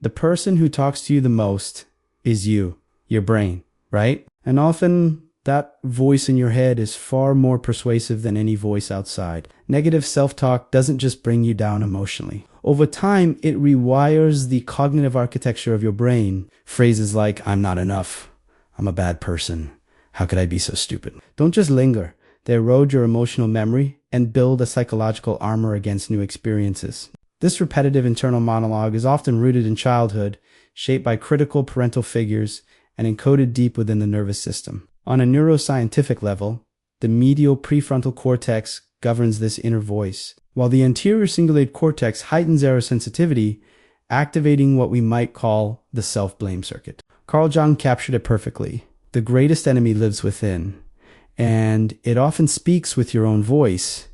The person who talks to you the most is you, your brain, right? And often that voice in your head is far more persuasive than any voice outside. Negative self-talk doesn't just bring you down emotionally. Over time, it rewires the cognitive architecture of your brain. Phrases like, I'm not enough, I'm a bad person, how could I be so stupid? Don't just linger. They erode your emotional memory and build a psychological armor against new experiences. This repetitive internal monologue is often rooted in childhood, shaped by critical parental figures, and encoded deep within the nervous system. On a neuroscientific level, the medial prefrontal cortex governs this inner voice, while the anterior cingulate cortex heightens error sensitivity, activating what we might call the self-blame circuit. Carl Jung captured it perfectly. The greatest enemy lives within, and it often speaks with your own voice,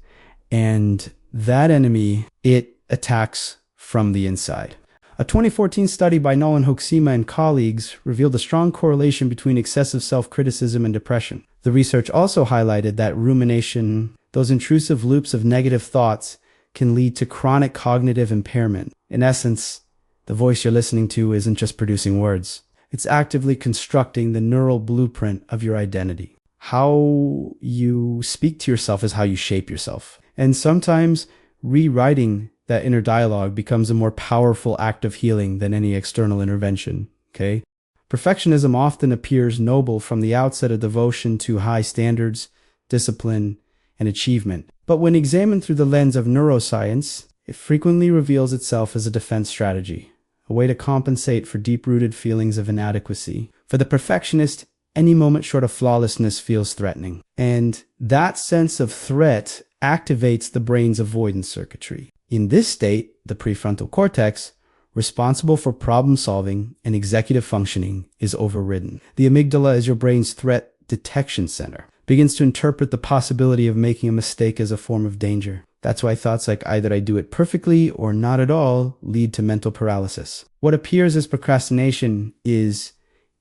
and that enemy, it attacks from the inside. A 2014 study by Nolan Hoeksema and colleagues revealed a strong correlation between excessive self-criticism and depression. The research also highlighted that rumination, those intrusive loops of negative thoughts, can lead to chronic cognitive impairment. In essence, the voice you're listening to isn't just producing words. It's actively constructing the neural blueprint of your identity. How you speak to yourself is how you shape yourself. And sometimes rewriting that inner dialogue becomes a more powerful act of healing than any external intervention, okay? Perfectionism often appears noble from the outset, of devotion to high standards, discipline, and achievement. But when examined through the lens of neuroscience, it frequently reveals itself as a defense strategy, a way to compensate for deep-rooted feelings of inadequacy. For the perfectionist, any moment short of flawlessness feels threatening. And that sense of threat activates the brain's avoidance circuitry. In this state, the prefrontal cortex, responsible for problem solving and executive functioning, is overridden. The amygdala, as your brain's threat detection center, begins to interpret the possibility of making a mistake as a form of danger. That's why thoughts like either I do it perfectly or not at all lead to mental paralysis. What appears as procrastination is,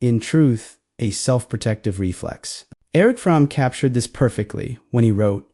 in truth, a self-protective reflex. Erich Fromm captured this perfectly when he wrote,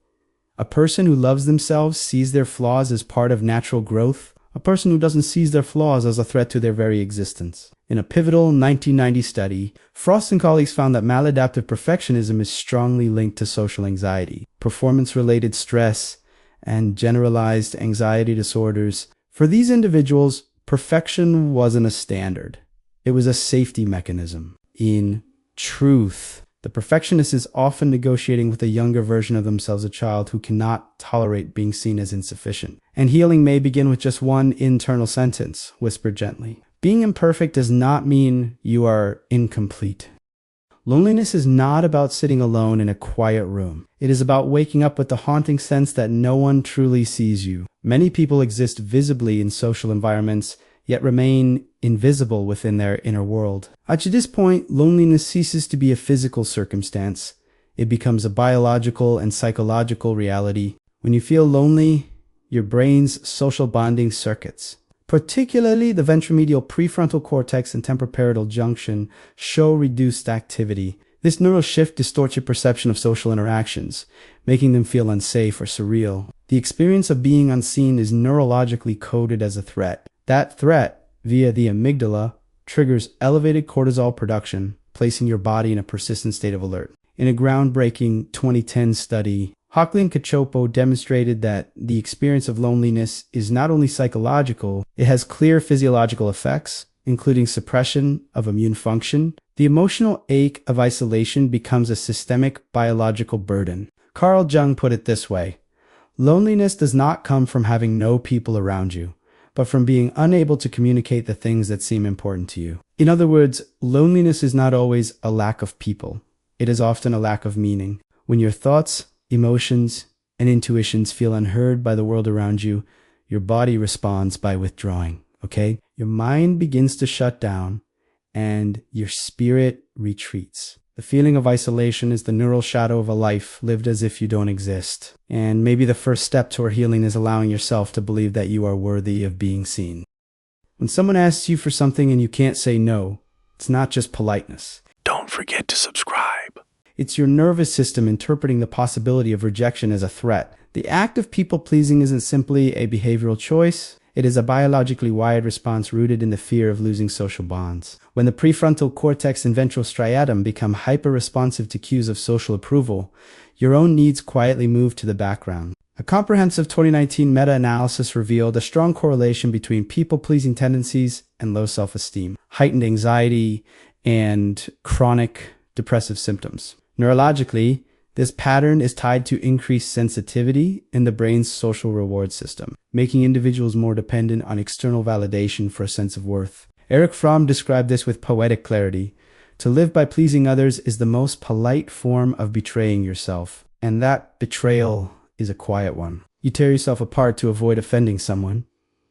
"A person who loves themselves sees their flaws as part of natural growth. A person who doesn't sees their flaws as a threat to their very existence." In a pivotal 1990 study, Frost and colleagues found that maladaptive perfectionism is strongly linked to social anxiety, performance-related stress, and generalized anxiety disorders. For these individuals, perfection wasn't a standard. It was a safety mechanism. In truth, the perfectionist is often negotiating with a younger version of themselves, a child who cannot tolerate being seen as insufficient. And healing may begin with just one internal sentence, whispered gently. Being imperfect does not mean you are incomplete. Loneliness is not about sitting alone in a quiet room. It is about waking up with the haunting sense that no one truly sees you. Many people exist visibly in social environments, yet remain invisible within their inner world. At this point, loneliness ceases to be a physical circumstance. It becomes a biological and psychological reality. When you feel lonely, your brain's social bonding circuits, particularly the ventromedial prefrontal cortex and temporoparietal junction, show reduced activity. This neural shift distorts your perception of social interactions, making them feel unsafe or surreal. The experience of being unseen is neurologically coded as a threat. That threat, via the amygdala, triggers elevated cortisol production, placing your body in a persistent state of alert. In a groundbreaking 2010 study, Hockley and Cacioppo demonstrated that the experience of loneliness is not only psychological, it has clear physiological effects, including suppression of immune function. The emotional ache of isolation becomes a systemic biological burden. Carl Jung put it this way: loneliness does not come from having no people around you, but from being unable to communicate the things that seem important to you. In other words, loneliness is not always a lack of people. It is often a lack of meaning. When your thoughts, emotions, and intuitions feel unheard by the world around you, your body responds by withdrawing, okay? Your mind begins to shut down and your spirit retreats. The feeling of isolation is the neural shadow of a life lived as if you don't exist. And maybe the first step toward healing is allowing yourself to believe that you are worthy of being seen. When someone asks you for something and you can't say no, it's not just politeness. Don't forget to subscribe. It's your nervous system interpreting the possibility of rejection as a threat. The act of people-pleasing isn't simply a behavioral choice. It is a biologically wired response rooted in the fear of losing social bonds. When the prefrontal cortex and ventral striatum become hyper-responsive to cues of social approval, your own needs quietly move to the background. A comprehensive 2019 meta-analysis revealed a strong correlation between people-pleasing tendencies and low self-esteem, heightened anxiety, and chronic depressive symptoms. Neurologically, this pattern is tied to increased sensitivity in the brain's social reward system, making individuals more dependent on external validation for a sense of worth. Erich Fromm described this with poetic clarity. To live by pleasing others is the most polite form of betraying yourself, and that betrayal is a quiet one. You tear yourself apart to avoid offending someone.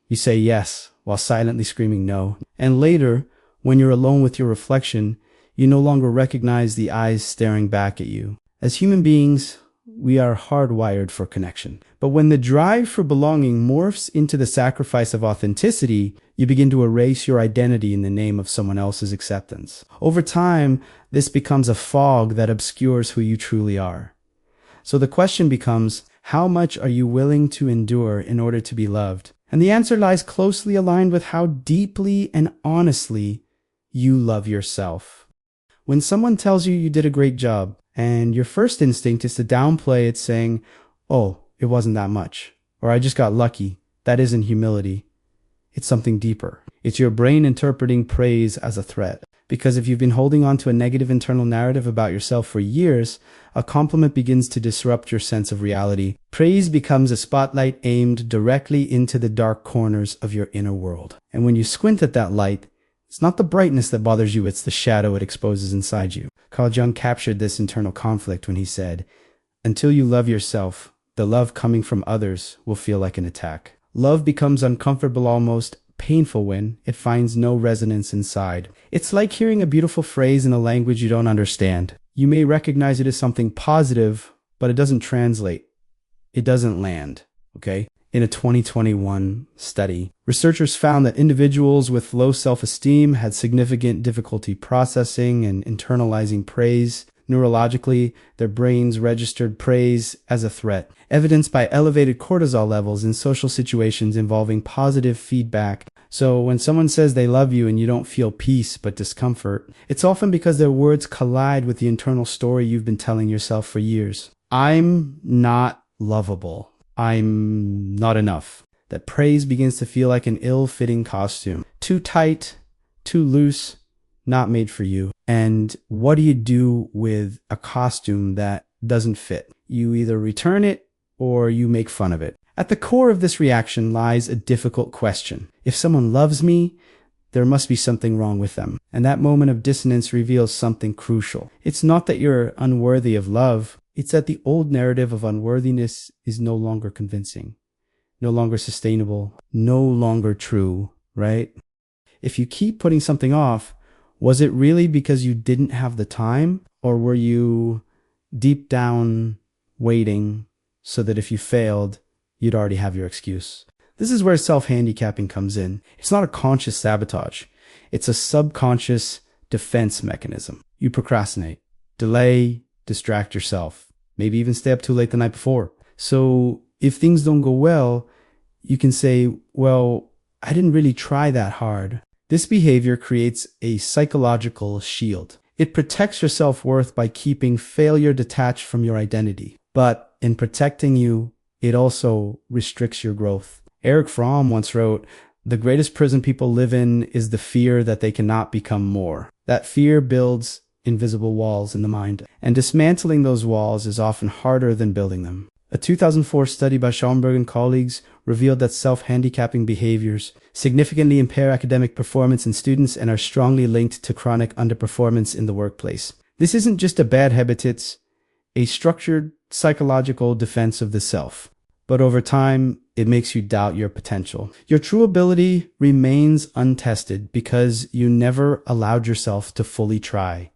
You say yes while silently screaming no, and later, when you're alone with your reflection, you no longer recognize the eyes staring back at you. As human beings, we are hardwired for connection. But when the drive for belonging morphs into the sacrifice of authenticity, you begin to erase your identity in the name of someone else's acceptance. Over time, this becomes a fog that obscures who you truly are. So the question becomes, how much are you willing to endure in order to be loved? And the answer lies closely aligned with how deeply and honestly you love yourself. When someone tells you you did a great job, and your first instinct is to downplay it, saying, "Oh, it wasn't that much," or "I just got lucky," that isn't humility. It's something deeper. It's your brain interpreting praise as a threat. Because if you've been holding on to a negative internal narrative about yourself for years, a compliment begins to disrupt your sense of reality. Praise becomes a spotlight aimed directly into the dark corners of your inner world. And when you squint at that light, it's not the brightness that bothers you, it's the shadow it exposes inside you. Carl Jung captured this internal conflict when he said, "Until you love yourself, the love coming from others will feel like an attack." Love becomes uncomfortable, almost painful, when it finds no resonance inside. It's like hearing a beautiful phrase in a language you don't understand. You may recognize it as something positive, but it doesn't translate. It doesn't land, okay? In a 2021 study, researchers found that individuals with low self-esteem had significant difficulty processing and internalizing praise. Neurologically, their brains registered praise as a threat, evidenced by elevated cortisol levels in social situations involving positive feedback. So when someone says they love you and you don't feel peace but discomfort, it's often because their words collide with the internal story you've been telling yourself for years. I'm not lovable. I'm not enough. That praise begins to feel like an ill-fitting costume. Too tight, too loose, not made for you. And what do you do with a costume that doesn't fit? You either return it or you make fun of it. At the core of this reaction lies a difficult question. If someone loves me, there must be something wrong with them. And that moment of dissonance reveals something crucial. It's not that you're unworthy of love. It's that the old narrative of unworthiness is no longer convincing, no longer sustainable, no longer true, right? If you keep putting something off, was it really because you didn't have the time? Or were you deep down waiting so that if you failed, you'd already have your excuse? This is where self-handicapping comes in. It's not a conscious sabotage. It's a subconscious defense mechanism. You procrastinate, delay, distract yourself, maybe even stay up too late the night before. So if things don't go well, you can say, well, I didn't really try that hard. This behavior creates a psychological shield. It protects your self-worth by keeping failure detached from your identity. But in protecting you, it also restricts your growth. Erich Fromm once wrote, "The greatest prison people live in is the fear that they cannot become more." That fear builds invisible walls in the mind, and dismantling those walls is often harder than building them. A 2004 study by Schoenberg and colleagues revealed that self-handicapping behaviors significantly impair academic performance in students and are strongly linked to chronic underperformance in the workplace. This isn't just a bad habit, it's a structured psychological defense of the self. But over time, it makes you doubt your potential. Your true ability remains untested because you never allowed yourself to fully try.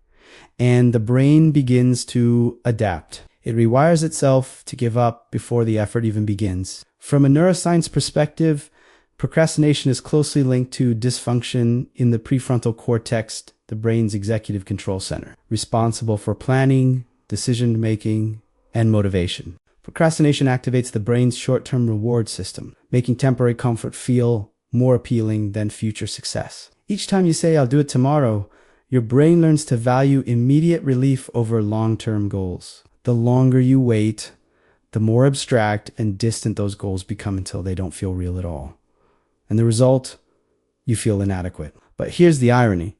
And the brain begins to adapt. It rewires itself to give up before the effort even begins. From a neuroscience perspective, procrastination is closely linked to dysfunction in the prefrontal cortex, the brain's executive control center, responsible for planning, decision-making, and motivation. Procrastination activates the brain's short-term reward system, making temporary comfort feel more appealing than future success. Each time you say, "I'll do it tomorrow," your brain learns to value immediate relief over long-term goals. The longer you wait, the more abstract and distant those goals become until they don't feel real at all. And the result? You feel inadequate. But here's the irony.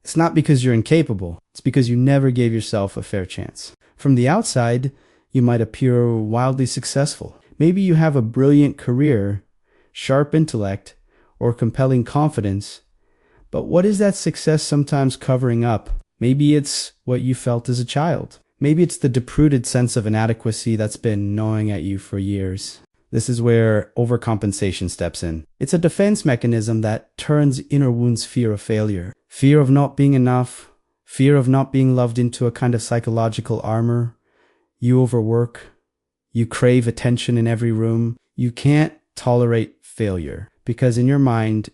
It's not because you're incapable. It's because you never gave yourself a fair chance. From the outside, you might appear wildly successful. Maybe you have a brilliant career, sharp intellect, or compelling confidence. But what is that success sometimes covering up? Maybe it's what you felt as a child. Maybe it's the deep-rooted sense of inadequacy that's been gnawing at you for years. This is where overcompensation steps in. It's a defense mechanism that turns inner wounds fear of failure, fear of not being enough, fear of not being loved into a kind of psychological armor. You overwork. You crave attention in every room. You can't tolerate failure because in your mind,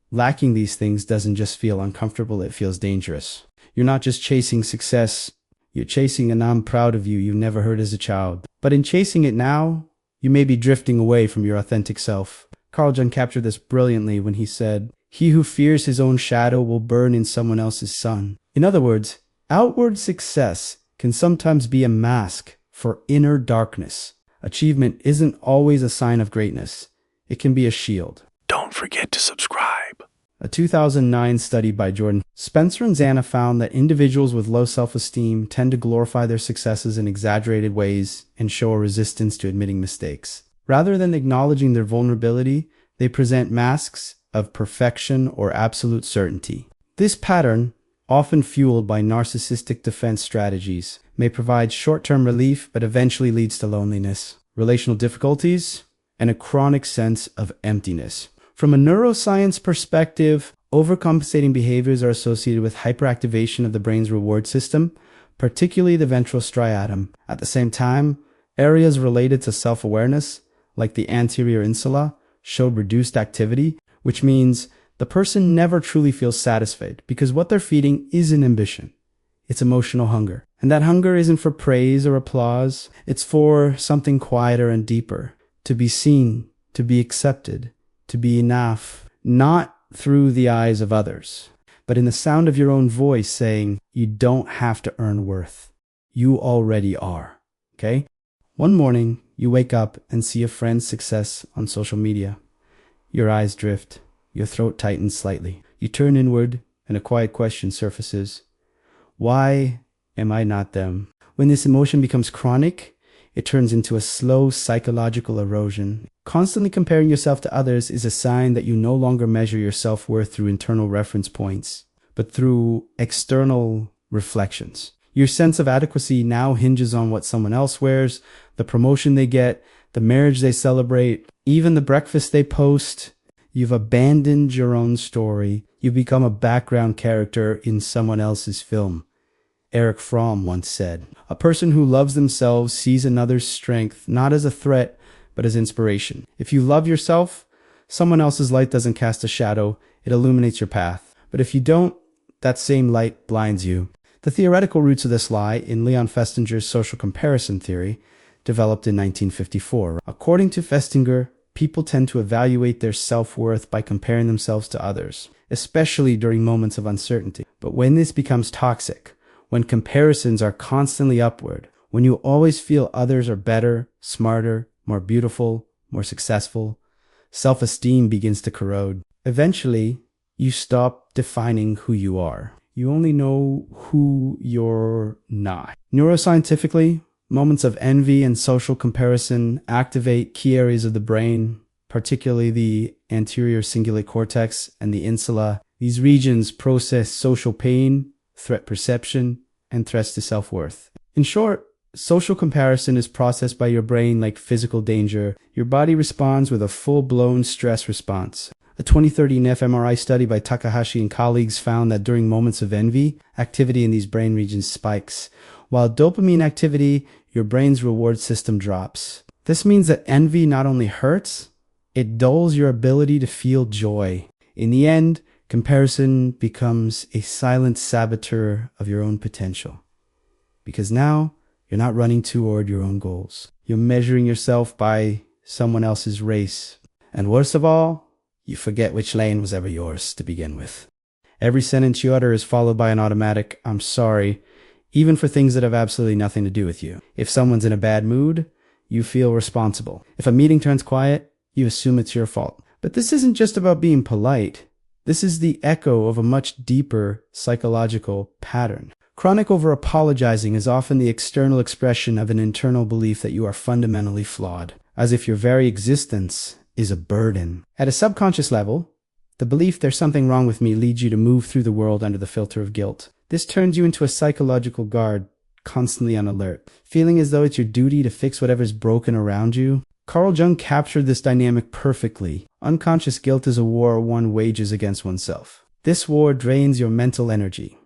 lacking these things doesn't just feel uncomfortable, it feels dangerous. You're not just chasing success, you're chasing an "I'm proud of you" never heard as a child. But in chasing it now, you may be drifting away from your authentic self. Carl Jung captured this brilliantly when he said, "He who fears his own shadow will burn in someone else's sun." In other words, outward success can sometimes be a mask for inner darkness. Achievement isn't always a sign of greatness. It can be a shield. Don't forget to subscribe. A 2009 study by Jordan Spencer and Zana found that individuals with low self-esteem tend to glorify their successes in exaggerated ways and show a resistance to admitting mistakes. Rather than acknowledging their vulnerability, they present masks of perfection or absolute certainty. This pattern, often fueled by narcissistic defense strategies, may provide short-term relief but eventually leads to loneliness, relational difficulties, and a chronic sense of emptiness. From a neuroscience perspective, overcompensating behaviors are associated with hyperactivation of the brain's reward system, particularly the ventral striatum. At the same time, areas related to self-awareness, like the anterior insula, show reduced activity, which means the person never truly feels satisfied because what they're feeding isn't ambition. It's emotional hunger. And that hunger isn't for praise or applause. It's for something quieter and deeper. To be seen, to be accepted, to be enough, not through the eyes of others, but in the sound of your own voice saying, you don't have to earn worth. You already are. Okay? One morning, you wake up and see a friend's success on social media. Your eyes drift. Your throat tightens slightly. You turn inward and a quiet question surfaces. Why am I not them? When this emotion becomes chronic, it turns into a slow psychological erosion. Constantly comparing yourself to others is a sign that you no longer measure your self-worth through internal reference points, but through external reflections. Your sense of adequacy now hinges on what someone else wears, the promotion they get, the marriage they celebrate, even the breakfast they post. You've abandoned your own story. You become a background character in someone else's film. Eric Fromm once said, "A person who loves themselves sees another's strength not as a threat, but as inspiration." If you love yourself, someone else's light doesn't cast a shadow, it illuminates your path. But if you don't, that same light blinds you. The theoretical roots of this lie in Leon Festinger's social comparison theory, developed in 1954. According to Festinger, people tend to evaluate their self-worth by comparing themselves to others, especially during moments of uncertainty. But when this becomes toxic, when comparisons are constantly upward, when you always feel others are better, smarter, more beautiful, more successful, self-esteem begins to corrode. Eventually, you stop defining who you are. You only know who you're not. Neuroscientifically, moments of envy and social comparison activate key areas of the brain, particularly the anterior cingulate cortex and the insula. These regions process social pain, threat perception, and threats to self-worth. In short, social comparison is processed by your brain like physical danger. Your body responds with a full-blown stress response. A 2013 fMRI study by Takahashi and colleagues found that during moments of envy, activity in these brain regions spikes. While dopamine activity, your brain's reward system drops. This means that envy not only hurts, it dulls your ability to feel joy. In the end, comparison becomes a silent saboteur of your own potential. Because now, You're not running toward your own goals. You're measuring yourself by someone else's race. And worst of all, you forget which lane was ever yours to begin with. Every sentence you utter is followed by an automatic, "I'm sorry," even for things that have absolutely nothing to do with you. If someone's in a bad mood, you feel responsible. If a meeting turns quiet, you assume it's your fault. But this isn't just about being polite. This is the echo of a much deeper psychological pattern. Chronic over-apologizing is often the external expression of an internal belief that you are fundamentally flawed, as if your very existence is a burden. At a subconscious level, the belief there's something wrong with me leads you to move through the world under the filter of guilt. This turns you into a psychological guard, constantly on alert, feeling as though it's your duty to fix whatever's broken around you. Carl Jung captured this dynamic perfectly. Unconscious guilt is a war one wages against oneself. This war drains your mental energy.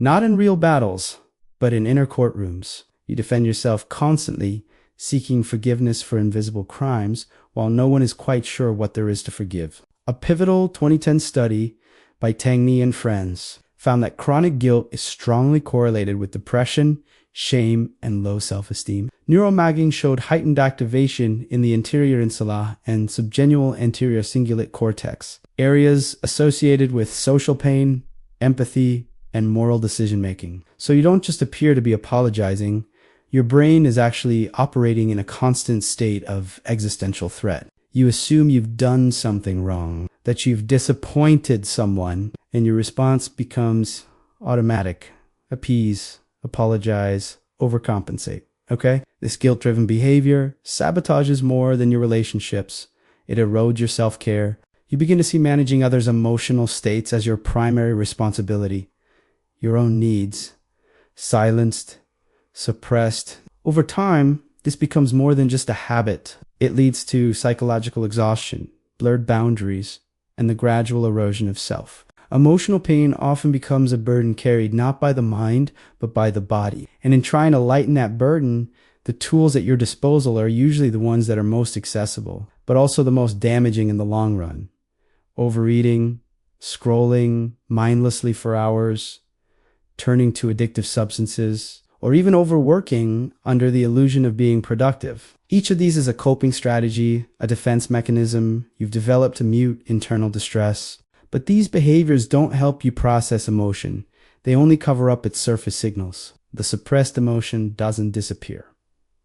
Not in real battles, but in inner courtrooms. You defend yourself constantly, seeking forgiveness for invisible crimes, while no one is quite sure what there is to forgive. A pivotal 2010 study by Tang Ni and friends found that chronic guilt is strongly correlated with depression, shame, and low self-esteem. Neuromagging showed heightened activation in the anterior insula and subgenual anterior cingulate cortex, areas associated with social pain, empathy, and moral decision-making. So you don't just appear to be apologizing, your brain is actually operating in a constant state of existential threat. You assume you've done something wrong, that you've disappointed someone, and your response becomes automatic. Appease, apologize, overcompensate. Okay? This guilt-driven behavior sabotages more than your relationships. It erodes your self-care. You begin to see managing others' emotional states as your primary responsibility. Your own needs, silenced, suppressed. Over time, this becomes more than just a habit. It leads to psychological exhaustion, blurred boundaries, and the gradual erosion of self. Emotional pain often becomes a burden carried not by the mind, but by the body. And in trying to lighten that burden, the tools at your disposal are usually the ones that are most accessible, but also the most damaging in the long run. Overeating, scrolling mindlessly for hours, turning to addictive substances, or even overworking under the illusion of being productive. Each of these is a coping strategy, a defense mechanism you've developed to mute internal distress. But these behaviors don't help you process emotion. They only cover up its surface signals. The suppressed emotion doesn't disappear.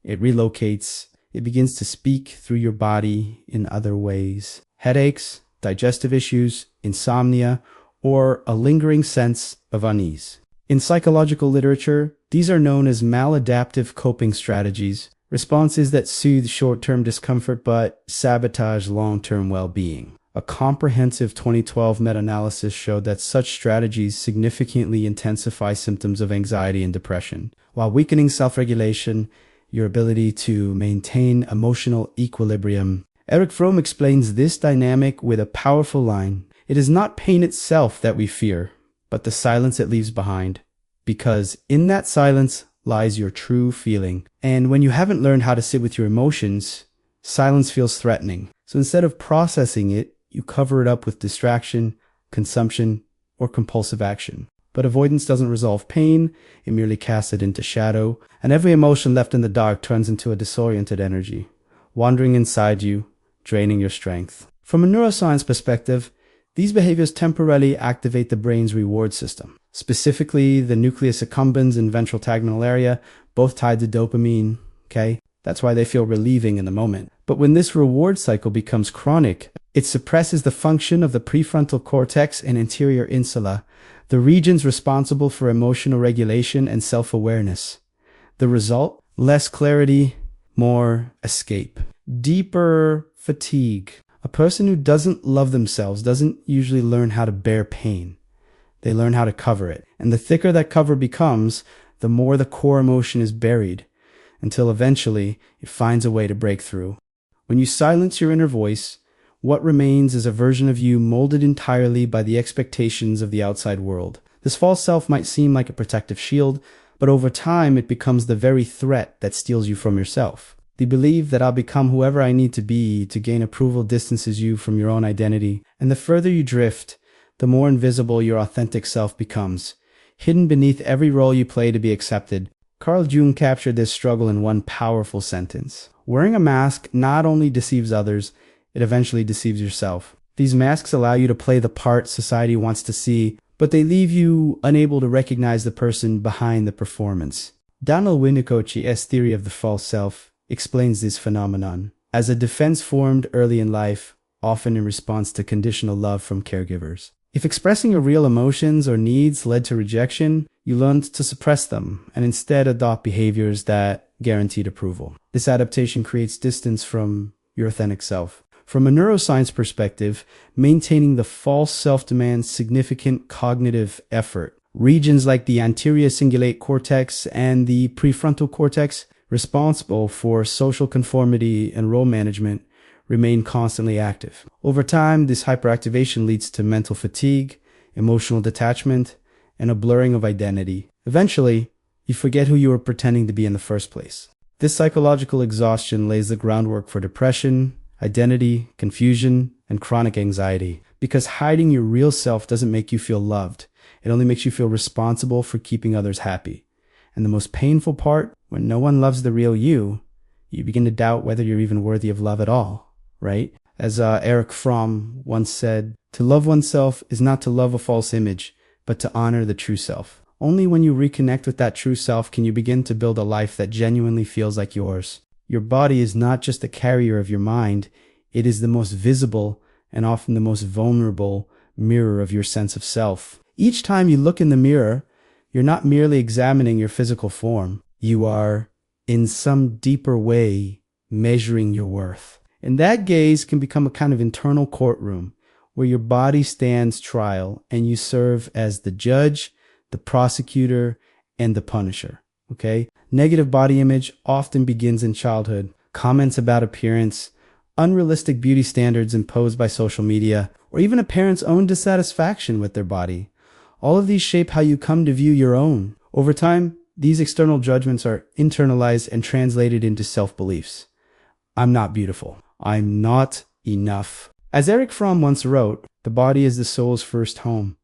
It relocates. It begins to speak through your body in other ways. Headaches, digestive issues, insomnia, or a lingering sense of unease. In psychological literature, these are known as maladaptive coping strategies, responses that soothe short-term discomfort but sabotage long-term well-being. A comprehensive 2012 meta-analysis showed that such strategies significantly intensify symptoms of anxiety and depression, while weakening self-regulation, your ability to maintain emotional equilibrium. Erich Fromm explains this dynamic with a powerful line. It is not pain itself that we fear, but the silence it leaves behind, because in that silence lies your true feeling. And when you haven't learned how to sit with your emotions, silence feels threatening. So instead of processing it, you cover it up with distraction, consumption, or compulsive action. But avoidance doesn't resolve pain, it merely casts it into shadow, and every emotion left in the dark turns into a disoriented energy, wandering inside you, draining your strength. From a neuroscience perspective, these behaviors temporarily activate the brain's reward system, specifically the nucleus accumbens and ventral tegmental area, both tied to dopamine, okay? That's why they feel relieving in the moment. But when this reward cycle becomes chronic, it suppresses the function of the prefrontal cortex and anterior insula, the regions responsible for emotional regulation and self-awareness. The result? Less clarity, more escape, deeper fatigue. A person who doesn't love themselves doesn't usually learn how to bear pain. They learn how to cover it. And the thicker that cover becomes, the more the core emotion is buried, until eventually it finds a way to break through. When you silence your inner voice, what remains is a version of you molded entirely by the expectations of the outside world. This false self might seem like a protective shield, but over time it becomes the very threat that steals you from yourself. The belief that I'll become whoever I need to be to gain approval distances you from your own identity. And the further you drift, the more invisible your authentic self becomes, hidden beneath every role you play to be accepted. Carl Jung captured this struggle in one powerful sentence. Wearing a mask not only deceives others, it eventually deceives yourself. These masks allow you to play the part society wants to see, but they leave you unable to recognize the person behind the performance. Donald Winnicott's theory of the false self explains this phenomenon as a defense formed early in life, often in response to conditional love from caregivers. If expressing your real emotions or needs led to rejection, you learned to suppress them and instead adopt behaviors that guaranteed approval. This adaptation creates distance from your authentic self. From a neuroscience perspective, maintaining the false self demands significant cognitive effort. Regions like the anterior cingulate cortex and the prefrontal cortex, responsible for social conformity and role management, remain constantly active. Over time, this hyperactivation leads to mental fatigue, emotional detachment, and a blurring of identity. Eventually, you forget who you were pretending to be in the first place. This psychological exhaustion lays the groundwork for depression, identity, confusion, and chronic anxiety. Because hiding your real self doesn't make you feel loved. It only makes you feel responsible for keeping others happy. And the most painful part, when no one loves the real you, you begin to doubt whether you're even worthy of love at all, right? As Erich Fromm once said, to love oneself is not to love a false image, but to honor the true self. Only when you reconnect with that true self can you begin to build a life that genuinely feels like yours. Your body is not just a carrier of your mind, it is the most visible and often the most vulnerable mirror of your sense of self. Each time you look in the mirror, you're not merely examining your physical form. You are, in some deeper way, measuring your worth. And that gaze can become a kind of internal courtroom where your body stands trial and you serve as the judge, the prosecutor, and the punisher. Okay? Negative body image often begins in childhood. Comments about appearance, unrealistic beauty standards imposed by social media, or even a parent's own dissatisfaction with their body. All of these shape how you come to view your own. Over time, these external judgments are internalized and translated into self-beliefs. I'm not beautiful. I'm not enough. As Erich Fromm once wrote, the body is the soul's first home.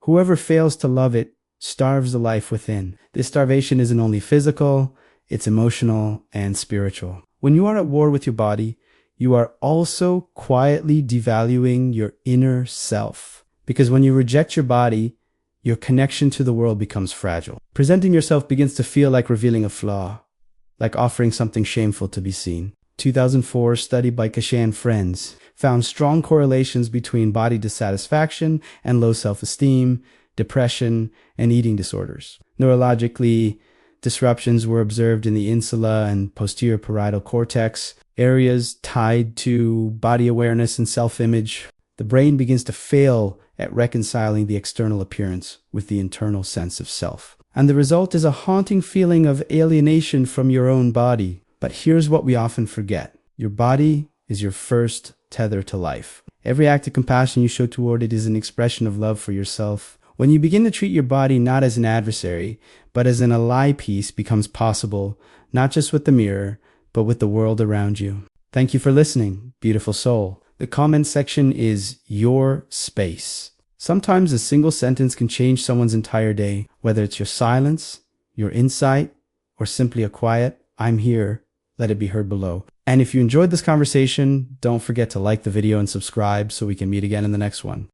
Whoever fails to love it starves the life within. This starvation isn't only physical, it's emotional and spiritual. When you are at war with your body, you are also quietly devaluing your inner self. Because when you reject your body, your connection to the world becomes fragile. Presenting yourself begins to feel like revealing a flaw, like offering something shameful to be seen. 2004 study by Cachet and friends found strong correlations between body dissatisfaction and low self-esteem, depression, and eating disorders. Neurologically, disruptions were observed in the insula and posterior parietal cortex, areas tied to body awareness and self-image. The brain begins to fail at reconciling the external appearance with the internal sense of self. And the result is a haunting feeling of alienation from your own body. But here's what we often forget. Your body is your first tether to life. Every act of compassion you show toward it is an expression of love for yourself. When you begin to treat your body not as an adversary, but as an ally piece becomes possible, not just with the mirror, but with the world around you. Thank you for listening, beautiful soul. The comment section is your space. Sometimes a single sentence can change someone's entire day, whether it's your silence, your insight, or simply a quiet, I'm here, let it be heard below. And if you enjoyed this conversation, don't forget to like the video and subscribe so we can meet again in the next one.